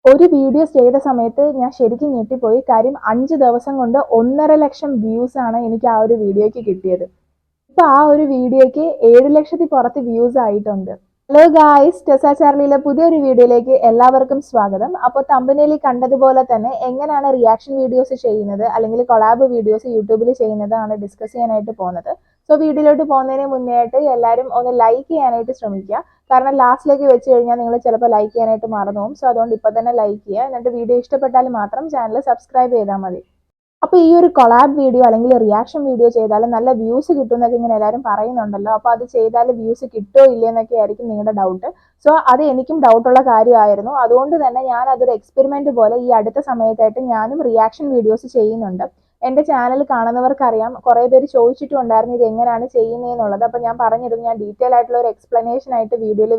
ഒരു വീഡിയോ ചെയ്ത സമയത്ത് ഞാൻ ശരിക്കും ഞെട്ടിപ്പോയി. കാര്യം 5 ദിവസം കൊണ്ട് 1,50,000 വ്യൂസ് ആണ് എനിക്ക് ആ ഒരു വീഡിയോയ്ക്ക് കിട്ടിയത്. ഇപ്പൊ ആ ഒരു വീഡിയോയ്ക്ക് 7,00,000 പുറത്ത് വ്യൂസ് ആയിട്ടുണ്ട്. ഹലോ ഗായ്സ്, ടെസ ചാർലിയിലെ പുതിയൊരു വീഡിയോയിലേക്ക് എല്ലാവർക്കും സ്വാഗതം. അപ്പോൾ തമ്പനയിൽ കണ്ടതുപോലെ തന്നെ എങ്ങനെയാണ് റിയാക്ഷൻ വീഡിയോസ് ചെയ്യുന്നത് അല്ലെങ്കിൽ കൊളാബ് വീഡിയോസ് യൂട്യൂബിൽ ചെയ്യുന്നത് ആണ് ഡിസ്കസ് ചെയ്യാനായിട്ട് പോകുന്നത്. സോ വീഡിയോയിലോട്ട് പോകുന്നതിന് മുന്നേ ആയിട്ട് എല്ലാവരും ഒന്ന് ലൈക്ക് ചെയ്യാനായിട്ട് ശ്രമിക്കുക. കാരണം ലാസ്റ്റിലേക്ക് വെച്ച് കഴിഞ്ഞാൽ നിങ്ങൾ ചിലപ്പോൾ ലൈക്ക് ചെയ്യാനായിട്ട് മറന്നു പോകും. സോ അതുകൊണ്ട് ഇപ്പോൾ തന്നെ ലൈക്ക് ചെയ്യുക. എന്നിട്ട് വീഡിയോ ഇഷ്ടപ്പെട്ടാൽ മാത്രം ചാനൽ സബ്സ്ക്രൈബ് ചെയ്താൽ മതി. അപ്പോൾ ഈ ഒരു കൊളാബ് വീഡിയോ അല്ലെങ്കിൽ റിയാക്ഷൻ വീഡിയോ ചെയ്താൽ നല്ല വ്യൂസ് കിട്ടും എന്നൊക്കെ ഇങ്ങനെ എല്ലാവരും പറയുന്നുണ്ടല്ലോ. അപ്പോൾ അത് ചെയ്താൽ വ്യൂസ് കിട്ടോ ഇല്ലേ എന്നൊക്കെ ആയിരിക്കും നിങ്ങളുടെ ഡൗട്ട്. സോ അത് എനിക്കും ഡൗട്ടുള്ള കാര്യമായിരുന്നു. അതുകൊണ്ട് തന്നെ ഞാൻ അതൊരു എക്സ്പെരിമെന്റ് പോലെ ഈ അടുത്ത സമയത്തായിട്ട് ഞാനും റിയാക്ഷൻ വീഡിയോസ് ചെയ്യുന്നുണ്ട്. എൻ്റെ ചാനൽ കാണുന്നവർക്കറിയാം, കുറേ പേര് ചോദിച്ചിട്ടുണ്ടായിരുന്നു ഇത് എങ്ങനെയാണ് ചെയ്യുന്നതെന്നുള്ളത്. അപ്പോൾ ഞാൻ പറഞ്ഞിരുന്നു ഞാൻ ഡീറ്റെയിൽ ആയിട്ടുള്ള ഒരു എക്സ്പ്ലനേഷൻ ആയിട്ട് വീഡിയോയിൽ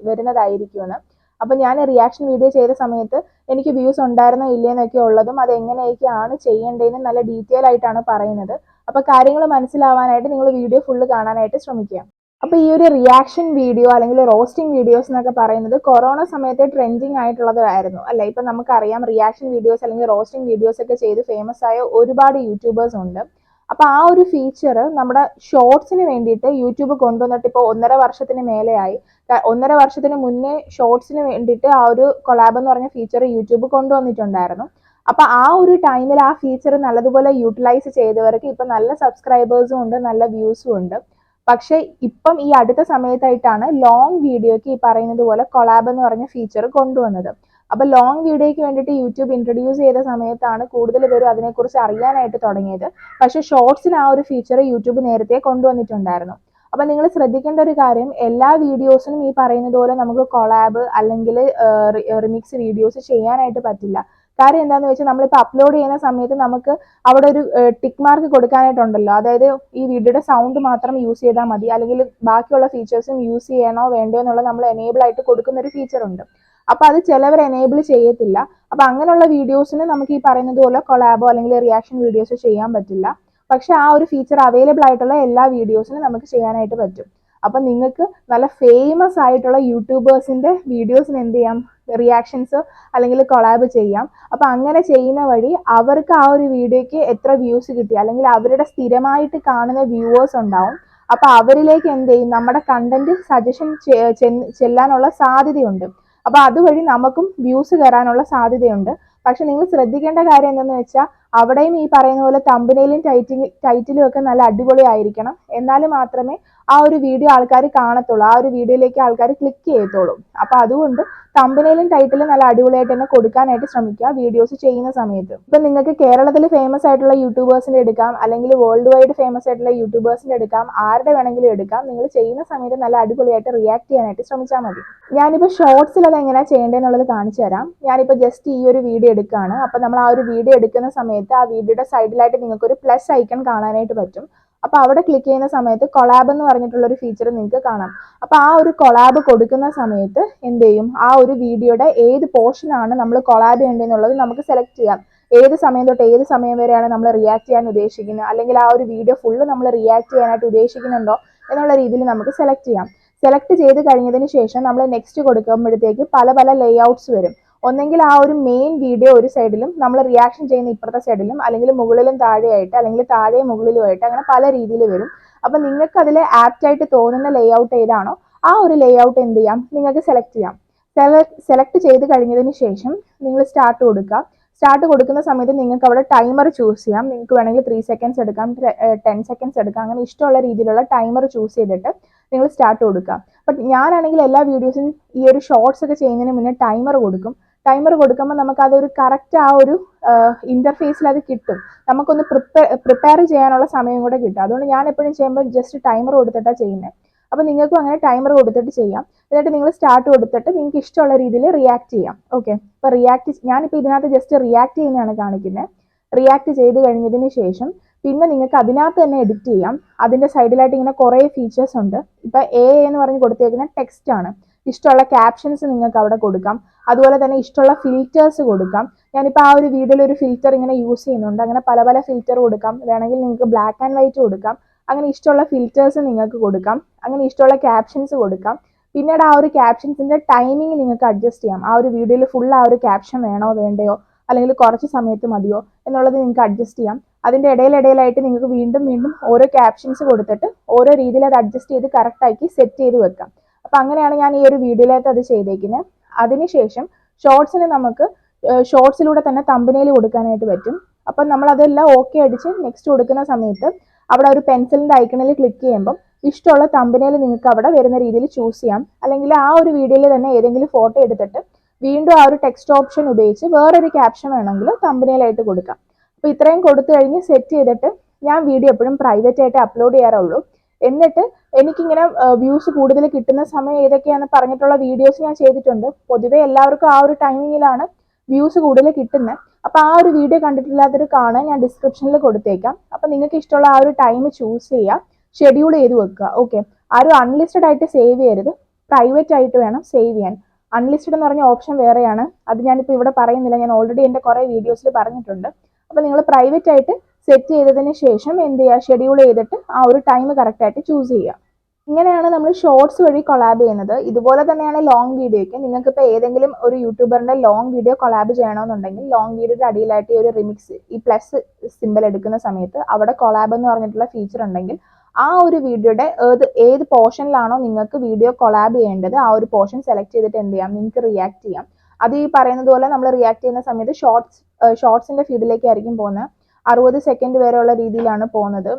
വരുന്നതായിരിക്കുമെന്ന്. അപ്പോൾ ഞാൻ റിയാക്ഷൻ വീഡിയോ ചെയ്ത സമയത്ത് എനിക്ക് വ്യൂസ് ഉണ്ടായിരുന്നോ ഇല്ലയെന്നൊക്കെ ഉള്ളതും അത് എങ്ങനെയൊക്കെയാണ് ചെയ്യേണ്ടതെന്ന് നല്ല ഡീറ്റെയിൽ ആയിട്ടാണ് പറയുന്നത്. അപ്പോൾ കാര്യങ്ങൾ മനസ്സിലാവാനായിട്ട് നിങ്ങൾ വീഡിയോ ഫുള്ള് കാണാനായിട്ട് ശ്രമിക്കുക. അപ്പോൾ ഈ ഒരു റിയാക്ഷൻ വീഡിയോ അല്ലെങ്കിൽ റോസ്റ്റിംഗ് വീഡിയോസ് എന്നൊക്കെ പറയുന്നത് കൊറോണ സമയത്ത് ട്രെൻഡിങ് ആയിട്ടുള്ളതായിരുന്നു അല്ലേ. ഇപ്പം നമുക്കറിയാം റിയാക്ഷൻ വീഡിയോസ് അല്ലെങ്കിൽ റോസ്റ്റിംഗ് വീഡിയോസ് ഒക്കെ ചെയ്ത് ഫേമസ് ആയ ഒരുപാട് യൂട്യൂബേഴ്സ് ഉണ്ട്. അപ്പോൾ ആ ഒരു ഫീച്ചർ നമ്മുടെ ഷോർട്സിന് വേണ്ടിയിട്ട് യൂട്യൂബ് കൊണ്ടുവന്നിട്ട് ഇപ്പോൾ 1.5 വർഷത്തിന് മേലെയായി. 1.5 വർഷത്തിന് മുന്നേ ഷോർട്സിന് വേണ്ടിയിട്ട് ആ ഒരു കൊളാബ് എന്ന് പറഞ്ഞ ഫീച്ചർ യൂട്യൂബ് കൊണ്ടുവന്നിട്ടുണ്ടായിരുന്നു. അപ്പോൾ ആ ഒരു ടൈമിൽ ആ ഫീച്ചർ നല്ലതുപോലെ യൂട്ടിലൈസ് ചെയ്തവർക്ക് ഇപ്പം നല്ല സബ്സ്ക്രൈബേഴ്സും ഉണ്ട്, നല്ല വ്യൂസും ഉണ്ട്. പക്ഷേ ഇപ്പം ഈ അടുത്ത സമയത്തായിട്ടാണ് ലോങ് വീഡിയോയ്ക്ക് ഈ പറയുന്നത് പോലെ കൊളാബ് എന്ന് പറഞ്ഞ ഫീച്ചർ കൊണ്ടുവന്നത്. അപ്പോൾ ലോങ് വീഡിയോയ്ക്ക് വേണ്ടിയിട്ട് യൂട്യൂബ് ഇൻട്രൊഡ്യൂസ് ചെയ്ത സമയത്താണ് കൂടുതൽ പേരും അതിനെക്കുറിച്ച് അറിയാനായിട്ട് തുടങ്ങിയത്. പക്ഷേ ഷോർട്സിന് ആ ഒരു ഫീച്ചർ യൂട്യൂബ് നേരത്തെ കൊണ്ടുവന്നിട്ടുണ്ടായിരുന്നു. അപ്പം നിങ്ങൾ ശ്രദ്ധിക്കേണ്ട ഒരു കാര്യം, എല്ലാ വീഡിയോസിനും ഈ പറയുന്നത് പോലെ നമുക്ക് കൊളാബ് അല്ലെങ്കിൽ റിമിക്സ് വീഡിയോസ് ചെയ്യാനായിട്ട് പറ്റില്ല. കാര്യം എന്താണെന്ന് വെച്ചാൽ നമ്മളിപ്പോൾ അപ്ലോഡ് ചെയ്യുന്ന സമയത്ത് നമുക്ക് അവിടെ ഒരു ടിക്ക് മാർക്ക് കൊടുക്കാനായിട്ടുണ്ടല്ലോ. അതായത് ഈ വീഡിയോയുടെ സൗണ്ട് മാത്രം യൂസ് ചെയ്താൽ മതി, അല്ലെങ്കിൽ ബാക്കിയുള്ള ഫീച്ചേഴ്സും യൂസ് ചെയ്യണോ വേണ്ടയോ എന്നുള്ളത് നമ്മൾ എനേബിൾ ആയിട്ട് കൊടുക്കുന്ന ഒരു ഫീച്ചർ ഉണ്ട്. അപ്പോൾ അത് ചിലവർ എനേബിൾ ചെയ്യത്തില്ല. അപ്പോൾ അങ്ങനെയുള്ള വീഡിയോസിന് നമുക്ക് ഈ പറയുന്നത് പോലെ കൊളാബോ അല്ലെങ്കിൽ റിയാക്ഷൻ വീഡിയോസ് ചെയ്യാൻ പറ്റില്ല. പക്ഷെ ആ ഒരു ഫീച്ചർ അവൈലബിൾ ആയിട്ടുള്ള എല്ലാ വീഡിയോസിനും നമുക്ക് ചെയ്യാനായിട്ട് പറ്റും. അപ്പം നിങ്ങൾക്ക് നല്ല ഫേമസ് ആയിട്ടുള്ള യൂട്യൂബേഴ്സിന്റെ വീഡിയോസിന് എന്ത് ചെയ്യാം, റിയാക്ഷൻസ് അല്ലെങ്കിൽ കൊളാബ് ചെയ്യാം. അപ്പം അങ്ങനെ ചെയ്യുന്ന വഴി അവർക്ക് ആ ഒരു വീഡിയോയ്ക്ക് എത്ര വ്യൂസ് കിട്ടി അല്ലെങ്കിൽ അവരുടെ സ്ഥിരമായിട്ട് കാണുന്ന വ്യൂവേഴ്സ് ഉണ്ടാവും. അപ്പം അവരിലേക്ക് എന്ത് ചെയ്യും, നമ്മുടെ കണ്ടന്റ് സജഷൻ ചെല്ലാനുള്ള സാധ്യതയുണ്ട്. അപ്പം അതുവഴി നമുക്കും വ്യൂസ് കയറാനുള്ള സാധ്യതയുണ്ട്. പക്ഷെ നിങ്ങൾ ശ്രദ്ധിക്കേണ്ട കാര്യം എന്തെന്ന് വെച്ചാൽ അവിടെയും ഈ പറയുന്ന പോലെ തമ്പനയിലും ടൈറ്റിലും ഒക്കെ നല്ല അടിപൊളി ആയിരിക്കണം. എന്നാൽ മാത്രമേ ആ ഒരു വീഡിയോ ആൾക്കാർ കാണത്തുള്ളൂ, ആ ഒരു വീഡിയോയിലേക്ക് ആൾക്കാർ ക്ലിക്ക് ചെയ്യത്തുള്ളൂ. അപ്പോൾ അതുകൊണ്ട് തമ്പനയിലും ടൈറ്റിലും നല്ല അടിപൊളിയായിട്ട് തന്നെ കൊടുക്കാനായിട്ട് ശ്രമിക്കുക വീഡിയോസ് ചെയ്യുന്ന സമയത്ത്. ഇപ്പം നിങ്ങൾക്ക് കേരളത്തിൽ ഫേമസ് ആയിട്ടുള്ള യൂട്യൂബേഴ്സിന്റെ എടുക്കാം, അല്ലെങ്കിൽ വേൾഡ് വൈഡ് ഫേമസ് ആയിട്ടുള്ള യൂട്യൂബേഴ്സിന്റെ എടുക്കാം, ആരുടെ വേണമെങ്കിലും എടുക്കാം. നിങ്ങൾ ചെയ്യുന്ന സമയത്ത് നല്ല അടിപൊളിയായിട്ട് റിയാക്ട് ചെയ്യാനായിട്ട് ശ്രമിച്ചാൽ മതി. ഞാനിപ്പോൾ ഷോർട്സിൽ അത് എങ്ങനെയാണ് ചെയ്യേണ്ടതെന്നുള്ളത് കാണിച്ചു തരാം. ഞാനിപ്പോൾ ജസ്റ്റ് ഈ ഒരു വീഡിയോ എടുക്കുകയാണ്. അപ്പോൾ നമ്മൾ ആ ഒരു വീഡിയോ എടുക്കുന്ന സമയത്ത് ആ വീഡിയോയുടെ സൈഡിലായിട്ട് നിങ്ങൾക്ക് ഒരു പ്ലസ് ഐക്കൺ കാണാനായിട്ട് പറ്റും. അപ്പോൾ അവിടെ ക്ലിക്ക് ചെയ്യുന്ന സമയത്ത് കൊളാബ് എന്ന് പറഞ്ഞിട്ടുള്ള ഒരു ഫീച്ചർ നിങ്ങൾക്ക് കാണാം. അപ്പോൾ ആ ഒരു കൊളാബ് കൊടുക്കുന്ന സമയത്ത് എന്ത് ചെയ്യും, ആ ഒരു വീഡിയോയുടെ ഏത് പോർഷനാണ് നമ്മൾ കൊളാബ് ചെയ്യേണ്ടതെന്നുള്ളത് നമുക്ക് സെലക്ട് ചെയ്യാം. ഏത് സമയം തൊട്ട് ഏത് സമയം വരെയാണ് നമ്മൾ റിയാക്ട് ചെയ്യാൻ ഉദ്ദേശിക്കുന്നത്, അല്ലെങ്കിൽ ആ ഒരു വീഡിയോ ഫുള്ള് നമ്മൾ റിയാക്ട് ചെയ്യാനായിട്ട് ഉദ്ദേശിക്കുന്നുണ്ടോ എന്നുള്ള രീതിയിൽ നമുക്ക് സെലക്ട് ചെയ്യാം. സെലക്ട് ചെയ്ത് കഴിഞ്ഞതിന് ശേഷം നമ്മൾ നെക്സ്റ്റ് കൊടുക്കുമ്പോഴത്തേക്ക് പല പല ലേഔട്ട്സ് വരും. ഒന്നെങ്കിൽ ആ ഒരു മെയിൻ വീഡിയോ ഒരു സൈഡിലും നമ്മൾ റിയാക്ഷൻ ചെയ്യുന്ന ഇപ്പുറത്തെ സൈഡിലും, അല്ലെങ്കിൽ മുകളിലും താഴെയായിട്ട്, അല്ലെങ്കിൽ താഴെയും മുകളിലുമായിട്ട്, അങ്ങനെ പല രീതിയിൽ വരും. അപ്പം നിങ്ങൾക്ക് അതിൽ ആപ്റ്റ് ആയിട്ട് തോന്നുന്ന ലേഔട്ട് ഏതാണോ ആ ഒരു ലേഔട്ട് എന്ത് ചെയ്യാം, നിങ്ങൾക്ക് സെലക്ട് ചെയ്യാം. സെലക്ട് ചെയ്ത് കഴിഞ്ഞതിന് ശേഷം നിങ്ങൾ സ്റ്റാർട്ട് കൊടുക്കുക. സ്റ്റാർട്ട് കൊടുക്കുന്ന സമയത്ത് നിങ്ങൾക്ക് അവിടെ ടൈമർ ചൂസ് ചെയ്യാം. നിങ്ങൾക്ക് വേണമെങ്കിൽ 3 സെക്കൻഡ്സ് എടുക്കാം, 10 സെക്കൻഡ്സ് എടുക്കാം. അങ്ങനെ ഇഷ്ടമുള്ള രീതിയിലുള്ള ടൈമർ ചൂസ് ചെയ്തിട്ട് നിങ്ങൾ സ്റ്റാർട്ട് കൊടുക്കുക. ബട്ട് ഞാനാണെങ്കിൽ എല്ലാ വീഡിയോസും ഈ ഒരു ഷോർട്സ് ഒക്കെ ചെയ്യുന്നതിന് മുന്നേ ടൈമർ കൊടുക്കും. ടൈമർ കൊടുക്കുമ്പോൾ നമുക്ക് അതൊരു കറക്റ്റ് ആ ഒരു ഇന്റർഫേസിൽ അത് കിട്ടും. നമുക്കൊന്ന് പ്രിപ്പയർ ചെയ്യാനുള്ള സമയം കൂടെ കിട്ടും. അതുകൊണ്ട് ഞാൻ എപ്പോഴും ചെയ്യുമ്പോൾ ജസ്റ്റ് ടൈമർ കൊടുത്തിട്ടാണ് ചെയ്യുന്നത്. അപ്പോൾ നിങ്ങൾക്കും അങ്ങനെ ടൈമർ കൊടുത്തിട്ട് ചെയ്യാം. എന്നിട്ട് നിങ്ങൾ സ്റ്റാർട്ട് കൊടുത്തിട്ട് നിങ്ങൾക്ക് ഇഷ്ടമുള്ള രീതിയിൽ റിയാക്ട് ചെയ്യാം. ഓക്കെ, അപ്പോൾ ഞാനിപ്പോൾ ഇതിനകത്ത് ജസ്റ്റ് റിയാക്ട് ചെയ്യുന്നതാണ് കാണിക്കുന്നത്. റിയാക്ട് ചെയ്ത് കഴിഞ്ഞതിന് ശേഷം പിന്നെ നിങ്ങൾക്ക് അതിനകത്ത് തന്നെ എഡിറ്റ് ചെയ്യാം. അതിൻ്റെ സൈഡിലായിട്ട് ഇങ്ങനെ കുറേ ഫീച്ചേഴ്സ് ഉണ്ട്. ഇപ്പം എന്ന് പറഞ്ഞ് കൊടുത്തേക്കുന്ന ടെക്സ്റ്റ് ആണ്. ഇഷ്ടമുള്ള ക്യാപ്ഷൻസ് നിങ്ങൾക്ക് അവിടെ കൊടുക്കാം. അതുപോലെ തന്നെ ഇഷ്ടമുള്ള ഫിൽറ്റേഴ്സ് കൊടുക്കാം. ഞാനിപ്പോൾ ആ ഒരു വീഡിയോയിൽ ഒരു ഫിൽറ്റർ ഇങ്ങനെ യൂസ് ചെയ്യുന്നുണ്ട്. അങ്ങനെ പല പല ഫിൽറ്റർ കൊടുക്കാം. വേണമെങ്കിൽ നിങ്ങൾക്ക് ബ്ലാക്ക് ആൻഡ് വൈറ്റ് കൊടുക്കാം. അങ്ങനെ ഇഷ്ടമുള്ള ഫിൽറ്റേഴ്സ് നിങ്ങൾക്ക് കൊടുക്കാം. അങ്ങനെ ഇഷ്ടമുള്ള ക്യാപ്ഷൻസ് കൊടുക്കാം. പിന്നീട് ആ ഒരു ക്യാപ്ഷൻസിന്റെ ടൈമിംഗ് നിങ്ങൾക്ക് അഡ്ജസ്റ്റ് ചെയ്യാം. ആ ഒരു വീഡിയോയിൽ ഫുൾ ആ ഒരു ക്യാപ്ഷൻ വേണോ വേണ്ടയോ, അല്ലെങ്കിൽ കുറച്ച് സമയത്ത് മതിയോ എന്നുള്ളത് നിങ്ങൾക്ക് അഡ്ജസ്റ്റ് ചെയ്യാം. അതിന്റെ ഇടയിലായിട്ട് നിങ്ങൾക്ക് വീണ്ടും വീണ്ടും ഓരോ ക്യാപ്ഷൻസ് കൊടുത്തിട്ട് ഓരോ രീതിയിൽ അത് അഡ്ജസ്റ്റ് ചെയ്ത് കറക്റ്റ് ആക്കി സെറ്റ് ചെയ്ത് വെക്കാം. അപ്പൊ അങ്ങനെയാണ് ഞാൻ ഈ ഒരു വീഡിയോയിലകത്ത് അത് ചെയ്തേക്കുന്നത്. അതിനുശേഷം ഷോർട്സിന് നമുക്ക് ഷോർട്സിലൂടെ തന്നെ തമ്പനയിൽ കൊടുക്കാനായിട്ട് പറ്റും. അപ്പം നമ്മൾ അതെല്ലാം ഓക്കെ അടിച്ച് നെക്സ്റ്റ് കൊടുക്കുന്ന സമയത്ത് അവിടെ ഒരു പെൻസിലിന്റെ ഐക്കണിൽ ക്ലിക്ക് ചെയ്യുമ്പോൾ ഇഷ്ടമുള്ള തമ്പനയിൽ നിങ്ങൾക്ക് അവിടെ വരുന്ന രീതിയിൽ ചൂസ് ചെയ്യാം. അല്ലെങ്കിൽ ആ ഒരു വീഡിയോയിൽ തന്നെ ഏതെങ്കിലും ഫോട്ടോ എടുത്തിട്ട് വീണ്ടും ആ ഒരു ടെക്സ്റ്റ് ഓപ്ഷൻ ഉപയോഗിച്ച് വേറൊരു ക്യാപ്ഷൻ വേണമെങ്കിൽ തമ്പനയിലായിട്ട് കൊടുക്കാം. അപ്പൊ ഇത്രയും കൊടുത്തു കഴിഞ്ഞ് സെറ്റ് ചെയ്തിട്ട് ഞാൻ വീഡിയോ എപ്പോഴും പ്രൈവറ്റ് ആയിട്ട് അപ്ലോഡ് ചെയ്യാറുള്ളൂ. എന്നിട്ട് എനിക്കിങ്ങനെ വ്യൂസ് കൂടുതൽ കിട്ടുന്ന സമയം ഏതൊക്കെയാണെന്ന് പറഞ്ഞിട്ടുള്ള വീഡിയോസ് ഞാൻ ചെയ്തിട്ടുണ്ട്. പൊതുവെ എല്ലാവർക്കും ആ ഒരു ടൈമിങ്ങിലാണ് വ്യൂസ് കൂടുതൽ കിട്ടുന്നത്. അപ്പൊ ആ ഒരു വീഡിയോ കണ്ടിട്ടില്ലാത്തൊരു കാണാൻ ഞാൻ ഡിസ്ക്രിപ്ഷനിൽ കൊടുത്തേക്കാം. അപ്പൊ നിങ്ങൾക്ക് ഇഷ്ടമുള്ള ആ ഒരു ടൈം ചൂസ് ചെയ്യുക, ഷെഡ്യൂൾ ചെയ്ത് വെക്കുക. ഓക്കെ, ആരും അൺലിസ്റ്റഡ് ആയിട്ട് സേവ് ചെയ്യരുത്, പ്രൈവറ്റ് ആയിട്ട് വേണം സേവ് ചെയ്യാൻ. അൺലിസ്റ്റഡ് എന്ന് പറഞ്ഞ ഓപ്ഷൻ വേറെയാണ്, അത് ഞാനിപ്പോൾ ഇവിടെ പറയുന്നില്ല, ഞാൻ ഓൾറെഡി എൻ്റെ കുറേ വീഡിയോസിൽ പറഞ്ഞിട്ടുണ്ട്. അപ്പൊ നിങ്ങൾ പ്രൈവറ്റ് ആയിട്ട് സെറ്റ് ചെയ്തതിന് ശേഷം എന്ത് ചെയ്യുക, ഷെഡ്യൂൾ ചെയ്തിട്ട് ആ ഒരു ടൈം കറക്റ്റ് ആയിട്ട് ചൂസ് ചെയ്യുക. ഇങ്ങനെയാണ് നമ്മൾ ഷോർട്സ് വഴി കൊളാബ് ചെയ്യുന്നത്. ഇതുപോലെ തന്നെയാണ് ലോങ് വീഡിയോയ്ക്ക്. നിങ്ങൾക്ക് ഇപ്പോൾ ഏതെങ്കിലും ഒരു യൂട്യൂബറിന്റെ ലോങ് വീഡിയോ കൊളാബ് ചെയ്യണമെന്നുണ്ടെങ്കിൽ ലോങ് വീഡിയോയുടെ അടിയിലായിട്ട് ഈ ഒരു റിമിക്സ്, ഈ പ്ലസ് സിമ്പിൾ എടുക്കുന്ന സമയത്ത് അവിടെ കൊളാബ് എന്ന് പറഞ്ഞിട്ടുള്ള ഫീച്ചർ ഉണ്ടെങ്കിൽ ആ ഒരു വീഡിയോയുടെ ഏത് പോർഷനിലാണോ നിങ്ങൾക്ക് വീഡിയോ കൊളാബ് ചെയ്യേണ്ടത് ആ ഒരു പോർഷൻ സെലക്ട് ചെയ്തിട്ട് എന്ത് ചെയ്യാം, നിങ്ങൾക്ക് റിയാക്ട് ചെയ്യാം. അത് ഈ പറയുന്നത് പോലെ നമ്മൾ റിയാക്ട് ചെയ്യുന്ന സമയത്ത് ഷോർട്സിന്റെ ഫീഡിലേക്കായിരിക്കും പോകുന്നത്. 60 സെക്കൻഡ് വരെയുള്ള രീതിയിലാണ് പോകുന്നത്.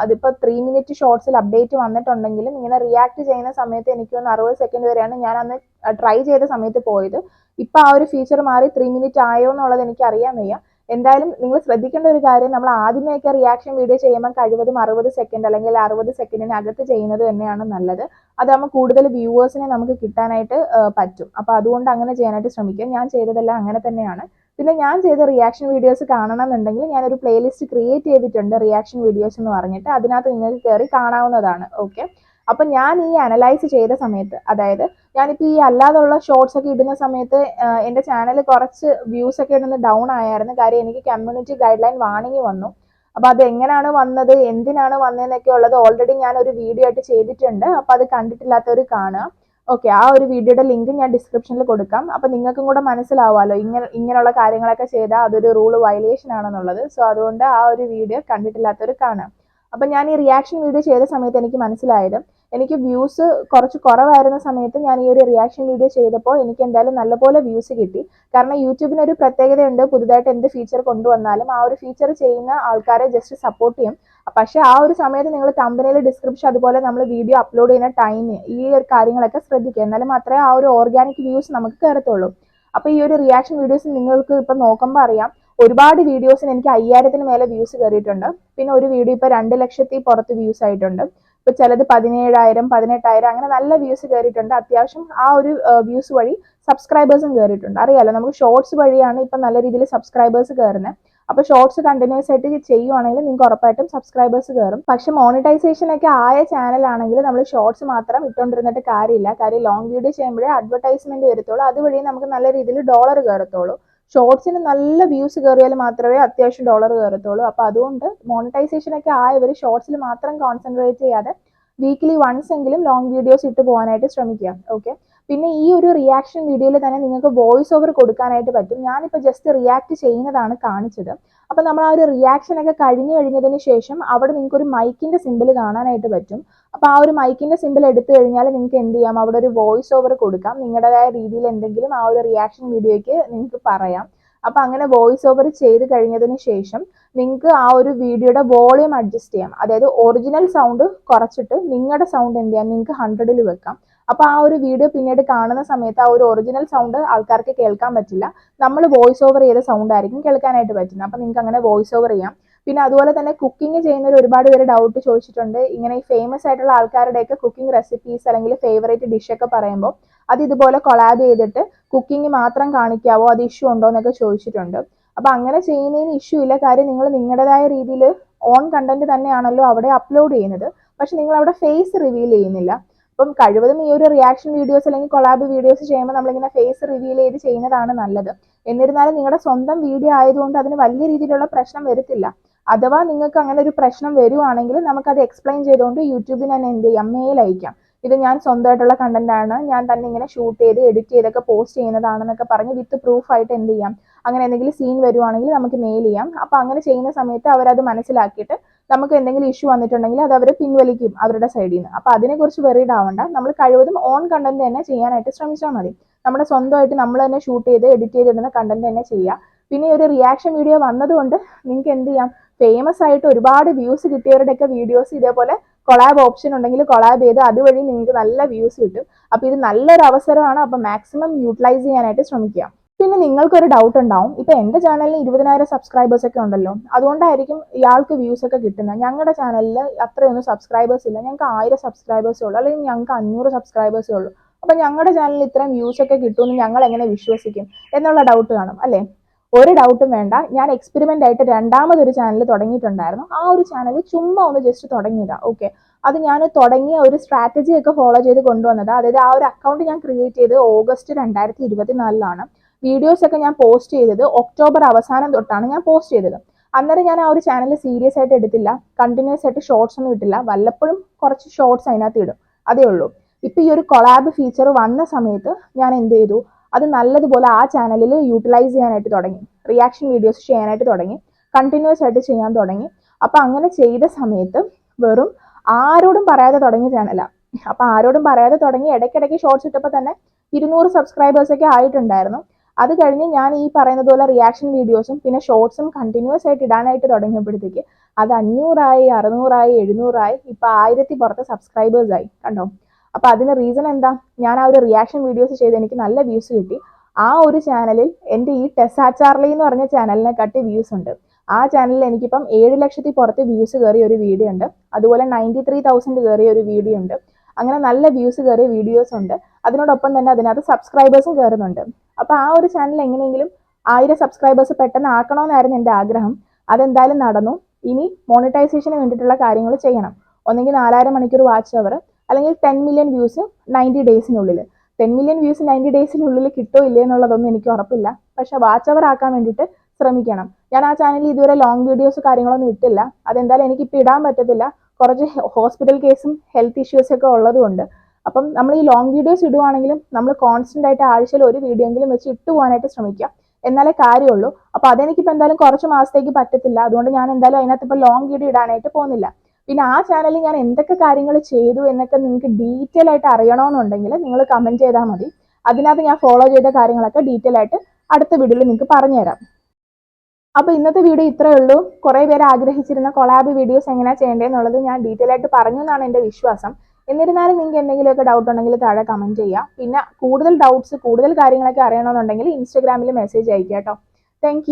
അതിപ്പോൾ 3 മിനിറ്റ് ഷോർട്സിൽ അപ്ഡേറ്റ് വന്നിട്ടുണ്ടെങ്കിലും ഇങ്ങനെ റിയാക്ട് ചെയ്യുന്ന സമയത്ത് എനിക്ക് തോന്നുന്നു 60 സെക്കൻഡ് വരെയാണ് ഞാൻ അന്ന് ട്രൈ ചെയ്ത സമയത്ത് പോയത്. ഇപ്പൊ ആ ഒരു ഫീച്ചർ മാറി 3 മിനിറ്റ് ആയോ എന്നുള്ളത് എനിക്ക് അറിയാൻ വയ്യ. എന്തായാലും നിങ്ങൾ ശ്രദ്ധിക്കേണ്ട ഒരു കാര്യം, നമ്മൾ ആദ്യമേയൊക്കെ റിയാക്ഷൻ വീഡിയോ ചെയ്യുമ്പോൾ കഴിവതും 60 സെക്കൻഡ് അല്ലെങ്കിൽ 60 സെക്കൻഡിനകത്ത് ചെയ്യുന്നത് തന്നെയാണ് നല്ലത്. അതാകുമ്പോൾ കൂടുതൽ വ്യൂവേഴ്സിനെ നമുക്ക് കിട്ടാനായിട്ട് പറ്റും. അപ്പൊ അതുകൊണ്ട് അങ്ങനെ ചെയ്യാനായിട്ട് ശ്രമിക്കുക. ഞാൻ ചെയ്തതെല്ലാം അങ്ങനെ തന്നെയാണ്. പിന്നെ ഞാൻ ചെയ്ത റിയാക്ഷൻ വീഡിയോസ് കാണണമെന്നുണ്ടെങ്കിൽ ഞാനൊരു പ്ലേലിസ്റ്റ് ക്രിയേറ്റ് ചെയ്തിട്ടുണ്ട്, റിയാക്ഷൻ വീഡിയോസ് എന്ന് പറഞ്ഞിട്ട്. അതിനകത്ത് നിങ്ങൾക്ക് കയറി കാണാവുന്നതാണ്. ഓക്കെ, അപ്പൊ ഞാൻ ഈ അനലൈസ് ചെയ്ത സമയത്ത്, അതായത് ഞാനിപ്പോൾ ഈ അല്ലാതുള്ള ഷോർട്സ് ഒക്കെ ഇടുന്ന സമയത്ത് എൻ്റെ ചാനൽ കുറച്ച് വ്യൂസ് ഒക്കെ ഇടുന്ന ഡൗൺ ആയിരുന്നു. കാര്യം എനിക്ക് കമ്മ്യൂണിറ്റി ഗൈഡ് ലൈൻ വാർണിംഗ് വന്നു. അപ്പൊ അത് എങ്ങനെയാണ് വന്നത്, എന്തിനാണ് വന്നതെന്നൊക്കെ ഉള്ളത് ഓൾറെഡി ഞാൻ ഒരു വീഡിയോ ആയിട്ട് ചെയ്തിട്ടുണ്ട്. അപ്പൊ അത് കണ്ടിട്ടില്ലാത്തവർ കാണുക. ഓക്കെ, ആ ഒരു വീഡിയോയുടെ ലിങ്ക് ഞാൻ ഡിസ്ക്രിപ്ഷനിൽ കൊടുക്കാം. അപ്പൊ നിങ്ങൾക്കും കൂടെ മനസ്സിലാവുമല്ലോ ഇങ്ങനെയുള്ള കാര്യങ്ങളൊക്കെ ചെയ്താൽ അതൊരു റൂൾ വയലേഷൻ ആണെന്നുള്ളത്. സോ അതുകൊണ്ട് ആ ഒരു വീഡിയോ കണ്ടിട്ടില്ലാത്തവർ കാണാം. അപ്പൊ ഞാൻ ഈ റിയാക്ഷൻ വീഡിയോ ചെയ്ത സമയത്ത് എനിക്ക് മനസ്സിലായത്, എനിക്ക് വ്യൂസ് കുറച്ച് കുറവായിരുന്ന സമയത്ത് ഞാൻ ഈ ഒരു റിയാക്ഷൻ വീഡിയോ ചെയ്തപ്പോൾ എനിക്ക് എന്തായാലും നല്ലപോലെ വ്യൂസ് കിട്ടി. കാരണം യൂട്യൂബിന് ഒരു പ്രത്യേകതയുണ്ട്, പുതുതായിട്ട് എന്ത് ഫീച്ചർ കൊണ്ടുവന്നാലും ആ ഒരു ഫീച്ചർ ചെയ്യുന്ന ആൾക്കാരെ ജസ്റ്റ് സപ്പോർട്ട് ചെയ്യും. പക്ഷെ ആ ഒരു സമയത്ത് നിങ്ങൾ തമ്പനയിൽ, ഡിസ്ക്രിപ്ഷൻ, അതുപോലെ നമ്മൾ വീഡിയോ അപ്ലോഡ് ചെയ്യുന്ന ടൈം, ഈ ഒരു കാര്യങ്ങളൊക്കെ ശ്രദ്ധിക്കുക. എന്നാലും മാത്രമേ ആ ഒരു ഓർഗാനിക് വ്യൂസ് നമുക്ക് കയറത്തുള്ളൂ. അപ്പൊ ഈ ഒരു റിയാക്ഷൻ വീഡിയോസ് നിങ്ങൾക്ക് ഇപ്പൊ നോക്കുമ്പോൾ അറിയാം, ഒരുപാട് വീഡിയോസിന് എനിക്ക് 5000-ന് മേലെ വ്യൂസ് കയറിയിട്ടുണ്ട്. പിന്നെ ഒരു വീഡിയോ ഇപ്പൊ 2 ലക്ഷത്തിൽ പുറത്ത് വ്യൂസ് ആയിട്ടുണ്ട്. ഇപ്പൊ ചിലത് 17,000, 18,000 അങ്ങനെ നല്ല വ്യൂസ് കയറിയിട്ടുണ്ട്. അത്യാവശ്യം ആ ഒരു വ്യൂസ് വഴി സബ്സ്ക്രൈബേഴ്സും കയറിയിട്ടുണ്ട്. അറിയാലോ, നമുക്ക് ഷോർട്സ് വഴിയാണ് ഇപ്പൊ നല്ല രീതിയിൽ സബ്സ്ക്രൈബേഴ്സ് കയറുന്നത്. അപ്പൊ ഷോർട്സ് കണ്ടിന്യൂസ് ആയിട്ട് ചെയ്യുവാണെങ്കിൽ നിങ്ങൾക്ക് ഉറപ്പായിട്ടും സബ്സ്ക്രൈബേഴ്സ് കയറും. പക്ഷെ മോണിറ്റൈസേഷൻ ഒക്കെ ആയ ചാനൽ ആണെങ്കിൽ നമ്മൾ ഷോർട്സ് മാത്രം ഇട്ടുകൊണ്ടിരുന്നിട്ട് കാര്യമില്ല. കാര്യം ലോങ് വീഡിയോ ചെയ്യുമ്പോഴേ അഡ്വർടൈസ്മെന്റ് വരത്തുള്ളൂ. അതുവഴി നമുക്ക് നല്ല രീതിയിൽ ഡോളർ കയറത്തുള്ളൂ. ഷോർട്സിന് നല്ല വ്യൂസ് കയറിയാൽ മാത്രമേ അത്യാവശ്യം ഡോളർ കയറത്തുള്ളൂ. അപ്പൊ അതുകൊണ്ട് മോണിറ്റൈസേഷൻ ഒക്കെ ആയവർ ഷോർട്സിൽ മാത്രം കോൺസെൻട്രേറ്റ് ചെയ്യാതെ വീക്ക്ലി വൺസ് എങ്കിലും ലോങ് വീഡിയോസ് ഇട്ട് പോകാനായിട്ട് ശ്രമിക്കുക. ഓക്കെ, പിന്നെ ഈ ഒരു റിയാക്ഷൻ വീഡിയോയിൽ തന്നെ നിങ്ങൾക്ക് വോയിസ് ഓവർ കൊടുക്കാനായിട്ട് പറ്റും. ഞാനിപ്പോൾ ജസ്റ്റ് റിയാക്ട് ചെയ്യുന്നതാണ് കാണിച്ചത്. അപ്പൊ നമ്മൾ ആ ഒരു റിയാക്ഷൻ ഒക്കെ കഴിഞ്ഞതിന് ശേഷം അവിടെ നിങ്ങൾക്ക് ഒരു മൈക്കിന്റെ സിമ്പിൾ കാണാനായിട്ട് പറ്റും. അപ്പൊ ആ ഒരു മൈക്കിന്റെ സിമ്പിൾ എടുത്തു കഴിഞ്ഞാൽ നിങ്ങൾക്ക് എന്ത് ചെയ്യാം, അവിടെ ഒരു വോയിസ് ഓവർ കൊടുക്കാം. നിങ്ങളുടേതായ രീതിയിൽ എന്തെങ്കിലും ആ ഒരു റിയാക്ഷൻ വീഡിയോയ്ക്ക് നിങ്ങൾക്ക് പറയാം. അപ്പൊ അങ്ങനെ വോയിസ് ഓവർ ചെയ്ത് കഴിഞ്ഞതിന് ശേഷം നിങ്ങൾക്ക് ആ ഒരു വീഡിയോയുടെ വോളിയം അഡ്ജസ്റ്റ് ചെയ്യാം. അതായത് ഒറിജിനൽ സൗണ്ട് കുറച്ചിട്ട് നിങ്ങളുടെ സൗണ്ട് എന്ത് ചെയ്യാം, നിങ്ങൾക്ക് 100-ൽ വെക്കാം. അപ്പൊ ആ ഒരു വീഡിയോ പിന്നീട് കാണുന്ന സമയത്ത് ആ ഒരു ഒറിജിനൽ സൗണ്ട് ആൾക്കാർക്ക് കേൾക്കാൻ പറ്റില്ല. നമ്മൾ വോയിസ് ഓവർ ചെയ്ത സൗണ്ട് ആയിരിക്കും കേൾക്കാനായിട്ട് പറ്റുന്നത്. അപ്പൊ നിങ്ങൾക്ക് അങ്ങനെ വോയിസ് ഓവർ ചെയ്യാം. പിന്നെ അതുപോലെ തന്നെ കുക്കിംഗ് ചെയ്യുന്നവർ ഒരുപാട് പേര് ഡൗട്ട് ചോദിച്ചിട്ടുണ്ട്. ഇങ്ങനെ ഈ ഫേമസ് ആയിട്ടുള്ള ആൾക്കാരുടെയൊക്കെ കുക്കിംഗ് റെസിപ്പീസ് അല്ലെങ്കിൽ ഫേവറേറ്റ് ഡിഷ് ഒക്കെ പറയുമ്പോൾ അത് ഇതുപോലെ കൊളാബ് ചെയ്തിട്ട് കുക്കിംഗ് മാത്രം കാണിക്കാവോ, അത് ഇഷ്യൂ ഉണ്ടോ എന്നൊക്കെ ചോദിച്ചിട്ടുണ്ട്. അപ്പൊ അങ്ങനെ ചെയ്യുന്നതിന് ഇഷ്യൂ ഇല്ല. കാര്യം നിങ്ങൾ നിങ്ങളുടേതായ രീതിയിൽ ഓൺ കണ്ടന്റ് തന്നെയാണല്ലോ അവിടെ അപ്ലോഡ് ചെയ്യുന്നത്. പക്ഷെ നിങ്ങൾ അവിടെ ഫേസ് റിവീൽ ചെയ്യുന്നില്ല. അപ്പം കഴിവതും ഈ ഒരു റിയാക്ഷൻ വീഡിയോസ് അല്ലെങ്കിൽ കൊളാബ് വീഡിയോസ് ചെയ്യുമ്പോൾ നമ്മളിങ്ങനെ ഫേസ് റിവീൽ ചെയ്ത് ചെയ്യുന്നതാണ് നല്ലത്. എന്നിരുന്നാലും നിങ്ങളുടെ സ്വന്തം വീഡിയോ ആയതുകൊണ്ട് അതിന് വലിയ രീതിയിലുള്ള പ്രശ്നം വരത്തില്ല. അഥവാ നിങ്ങൾക്ക് അങ്ങനെ ഒരു പ്രശ്നം വരുവാണെങ്കിൽ നമുക്കത് എക്സ്പ്ലെയിൻ ചെയ്തുകൊണ്ട് യൂട്യൂബിന് തന്നെ എന്ത് ചെയ്യാം, മെയിൽ അയക്കാം. ഇത് ഞാൻ സ്വന്തമായിട്ടുള്ള കണ്ടന്റ് ആണ്, ഞാൻ തന്നെ ഇങ്ങനെ ഷൂട്ട് ചെയ്ത് എഡിറ്റ് ചെയ്തൊക്കെ പോസ്റ്റ് ചെയ്യുന്നതാണെന്നൊക്കെ പറഞ്ഞ് വിത്ത് പ്രൂഫ് ആയിട്ട് എന്ത് ചെയ്യാം, അങ്ങനെ എന്തെങ്കിലും സീൻ വരുവാണെങ്കിൽ നമുക്ക് മെയിൽ ചെയ്യാം. അപ്പൊ അങ്ങനെ ചെയ്യുന്ന സമയത്ത് അവരത് മനസ്സിലാക്കിയിട്ട് നമുക്ക് എന്തെങ്കിലും ഇഷ്യൂ വന്നിട്ടുണ്ടെങ്കിൽ അത് അവർ പിൻവലിക്കും അവരുടെ സൈഡിൽ നിന്ന്. അപ്പൊ അതിനെക്കുറിച്ച് വെറീഡ് ആവണ്ട, നമ്മൾ കഴിവതും ഓൺ കണ്ടന്റ് തന്നെ ചെയ്യാനായിട്ട് ശ്രമിച്ചാൽ മതി. നമ്മുടെ സ്വന്തമായിട്ട് നമ്മൾ തന്നെ ഷൂട്ട് ചെയ്ത് എഡിറ്റ് ചെയ്തിടുന്ന കണ്ടന്റ് തന്നെ ചെയ്യുക. പിന്നെ ഒരു റിയാക്ഷൻ വീഡിയോ വന്നതുകൊണ്ട് നിങ്ങൾക്ക് എന്ത് ചെയ്യാം, ഫേമസ് ആയിട്ട് ഒരുപാട് വ്യൂസ് കിട്ടിയവരുടെയൊക്കെ വീഡിയോസ് ഇതേപോലെ കൊളാബ് ഓപ്ഷൻ ഉണ്ടെങ്കിൽ കൊളാബ് ചെയ്ത് അതുവഴി നിങ്ങൾക്ക് നല്ല വ്യൂസ് കിട്ടും. അപ്പൊ ഇത് നല്ലൊരു അവസരമാണ്. അപ്പൊ മാക്സിമം യൂട്ടിലൈസ് ചെയ്യാനായിട്ട് ശ്രമിക്കുക. പിന്നെ നിങ്ങൾക്കൊരു ഡൗട്ട് ഉണ്ടാവും, ഇപ്പൊ എന്റെ ചാനലിൽ 20,000 സബ്സ്ക്രൈബേഴ്സ് ഒക്കെ ഉണ്ടല്ലോ, അതുകൊണ്ടായിരിക്കും ഇയാൾക്ക് വ്യൂസ് ഒക്കെ കിട്ടുന്നത്. ഞങ്ങളുടെ ചാനലിൽ അത്രയൊന്നും സബ്സ്ക്രൈബേഴ്സ് ഇല്ല, ഞങ്ങൾക്ക് 1000 സബ്സ്ക്രൈബേഴ്സേ ഉള്ളൂ, അല്ലെങ്കിൽ ഞങ്ങൾക്ക് 500 സബ്സ്ക്രൈബേഴ്സേ ഉള്ളൂ. അപ്പൊ ഞങ്ങളുടെ ചാനലിൽ ഇത്രയും വ്യൂസ് ഒക്കെ കിട്ടുമെന്ന് ഞങ്ങൾ എങ്ങനെ വിശ്വസിക്കും എന്നുള്ള ഡൗട്ട് കാണും അല്ലേ? ഒരു ഡൗട്ടും വേണ്ട. ഞാൻ എക്സ്പെരിമെന്റ് ആയിട്ട് രണ്ടാമതൊരു ചാനൽ തുടങ്ങിയിട്ടുണ്ടായിരുന്നു. ആ ഒരു ചാനൽ ചുമ്മാ ഒന്ന് ജസ്റ്റ് തുടങ്ങിയതാ. ഓക്കെ, അത് ഞാൻ തുടങ്ങിയ ഒരു സ്ട്രാറ്റജി ഒക്കെ ഫോളോ ചെയ്ത് കൊണ്ടുവന്നതാ. അതായത് ആ ഒരു അക്കൗണ്ട് ഞാൻ ക്രിയേറ്റ് ചെയ്ത് ഓഗസ്റ്റ് 2024 വീഡിയോസ് ഒക്കെ ഞാൻ പോസ്റ്റ് ചെയ്തത് ഒക്ടോബർ അവസാനം തൊട്ടാണ് ഞാൻ പോസ്റ്റ് ചെയ്തത്. അന്നേരം ഞാൻ ആ ഒരു ചാനൽ സീരിയസ് ആയിട്ട് എടുത്തില്ല, കണ്ടിന്യൂസ് ആയിട്ട് ഷോർട്സ് ഒന്നും ഇട്ടില്ല, വല്ലപ്പോഴും കുറച്ച് ഷോർട്സ് അതിനകത്ത് ഇടും, അതേ ഉള്ളൂ. ഇപ്പൊ ഈ ഒരു കൊളാബ് ഫീച്ചർ വന്ന സമയത്ത് ഞാൻ എന്ത് ചെയ്തു, അത് നല്ലതുപോലെ ആ ചാനലിൽ യൂട്ടിലൈസ് ചെയ്യാനായിട്ട് തുടങ്ങി, റിയാക്ഷൻ വീഡിയോസ് ചെയ്യാനായിട്ട് തുടങ്ങി, കണ്ടിന്യൂസ് ആയിട്ട് ചെയ്യാൻ തുടങ്ങി. അപ്പൊ അങ്ങനെ ചെയ്ത സമയത്ത് വെറും ആരോടും പറയാതെ തുടങ്ങിയ ചാനലാണ്. അപ്പൊ ആരോടും പറയാതെ തുടങ്ങി ഇടയ്ക്കിടയ്ക്ക് ഷോർട്സ് ഇട്ടപ്പോൾ തന്നെ 200 സബ്സ്ക്രൈബേഴ്സ് ഒക്കെ ആയിട്ടുണ്ടായിരുന്നു. അത് കഴിഞ്ഞ് ഞാൻ ഈ പറയുന്നത് പോലെ റിയാക്ഷൻ വീഡിയോസും പിന്നെ ഷോർട്സും കണ്ടിന്യൂസ് ആയിട്ട് ഇടാനായിട്ട് തുടങ്ങിയപ്പോഴത്തേക്ക് അത് 500 600 700 ഇപ്പൊ 1000 പുറത്ത് സബ്സ്ക്രൈബേഴ്സ് ആയി, കണ്ടോ? അപ്പൊ അതിന് റീസൺ എന്താ, ഞാൻ ആ ഒരു റിയാക്ഷൻ വീഡിയോസ് ചെയ്ത് എനിക്ക് നല്ല വ്യൂസ് കിട്ടി. ആ ഒരു ചാനലിൽ എൻ്റെ ഈ ടെസ്സാ ചാർലി എന്ന് പറഞ്ഞ ചാനലിനെ കട്ടി വ്യൂസ് ഉണ്ട്. ആ ചാനലിൽ എനിക്കിപ്പം 7 ലക്ഷത്തിൽ പുറത്ത് വ്യൂസ് കയറിയ ഒരു വീഡിയോ ഉണ്ട്, അതുപോലെ 93,000 കയറിയ ഒരു വീഡിയോ ഉണ്ട്. അങ്ങനെ നല്ല വ്യൂസ് കയറിയ വീഡിയോസ് ഉണ്ട്. അതിനോടൊപ്പം തന്നെ അതിനകത്ത് സബ്സ്ക്രൈബേഴ്സും കയറുന്നുണ്ട്. അപ്പൊ ആ ഒരു ചാനൽ എങ്ങനെയെങ്കിലും 1000 സബ്സ്ക്രൈബേഴ്സ് പെട്ടെന്ന് ആക്കണമെന്നായിരുന്നു എൻ്റെ ആഗ്രഹം. അതെന്തായാലും നടന്നു. ഇനി മോണിറ്റൈസേഷന് വേണ്ടിയിട്ടുള്ള കാര്യങ്ങൾ ചെയ്യണം. ഒന്നെങ്കിൽ 4000 മണിക്കൂർ വാച്ച് അവർ, അല്ലെങ്കിൽ 10 മില്യൺ വ്യൂസ് 90 ഡേയ്സിനുള്ളിൽ. 10 മില്യൺ വ്യൂസ് 90 ഡേയ്സിനുള്ളിൽ കിട്ടോ ഇല്ലേ എന്നുള്ളതൊന്നും എനിക്ക് ഉറപ്പില്ല. പക്ഷെ വാച്ച് അവർ ആക്കാൻ വേണ്ടിയിട്ട് ശ്രമിക്കണം. ഞാൻ ആ ചാനലിൽ ഇതുവരെ ലോങ് വീഡിയോസ് കാര്യങ്ങളൊന്നും ഇട്ടില്ല. അതെന്തായാലും എനിക്ക് ഇപ്പം ഇടാൻ പറ്റത്തില്ല, കുറച്ച് ഹോസ്പിറ്റൽ കേസും ഹെൽത്ത് ഇഷ്യൂസ് ഒക്കെ ഉള്ളതുകൊണ്ട്. അപ്പം നമ്മൾ ഈ ലോങ് വീഡിയോസ് ഇടുവാണെങ്കിലും നമ്മൾ കോൺസ്റ്റന്റ് ആയിട്ട് ആഴ്ചയിൽ ഒരു വീഡിയോ എങ്കിലും വെച്ച് ഇട്ട് പോകാനായിട്ട് ശ്രമിക്കാം, എന്നാലേ കാര്യമുള്ളൂ. അപ്പൊ അതെനിക്കിപ്പോൾ എന്തായാലും കുറച്ച് മാസത്തേക്ക് പറ്റത്തില്ല. അതുകൊണ്ട് ഞാൻ എന്തായാലും അതിനകത്ത് ഇപ്പോൾ ലോങ് വീഡിയോ ഇടാനായിട്ട് പോകുന്നില്ല. പിന്നെ ആ ചാനലിൽ ഞാൻ എന്തൊക്കെ കാര്യങ്ങൾ ചെയ്തു എന്നൊക്കെ നിങ്ങൾക്ക് ഡീറ്റെയിൽ ആയിട്ട് അറിയണമെന്നുണ്ടെങ്കിൽ നിങ്ങൾ കമന്റ് ചെയ്താൽ മതി. അതിനകത്ത് ഞാൻ ഫോളോ ചെയ്ത കാര്യങ്ങളൊക്കെ ഡീറ്റെയിൽ ആയിട്ട് അടുത്ത വീഡിയോയിൽ നിങ്ങൾക്ക് പറഞ്ഞുതരാം. അപ്പൊ ഇന്നത്തെ വീഡിയോ ഇത്രയേ ഉള്ളൂ. കുറെ പേര് ആഗ്രഹിച്ചിരുന്ന കൊളാബ് വീഡിയോസ് എങ്ങനെയാണ് ചെയ്യേണ്ടതെന്നുള്ളത് ഞാൻ ഡീറ്റെയിൽ ആയിട്ട് പറഞ്ഞു എന്നാണ് എൻ്റെ വിശ്വാസം. എന്നിരുന്നാലും നിങ്ങൾക്ക് എന്തെങ്കിലുമൊക്കെ ഡൗട്ട് ഉണ്ടെങ്കിൽ താഴെ കമന്റ് ചെയ്യുക. പിന്നെ കൂടുതൽ ഡൗട്ട്സ് കൂടുതൽ കാര്യങ്ങളൊക്കെ അറിയണമെന്നുണ്ടെങ്കിൽ ഇൻസ്റ്റാഗ്രാമിൽ മെസ്സേജ് അയക്കുക കേട്ടോ. താങ്ക്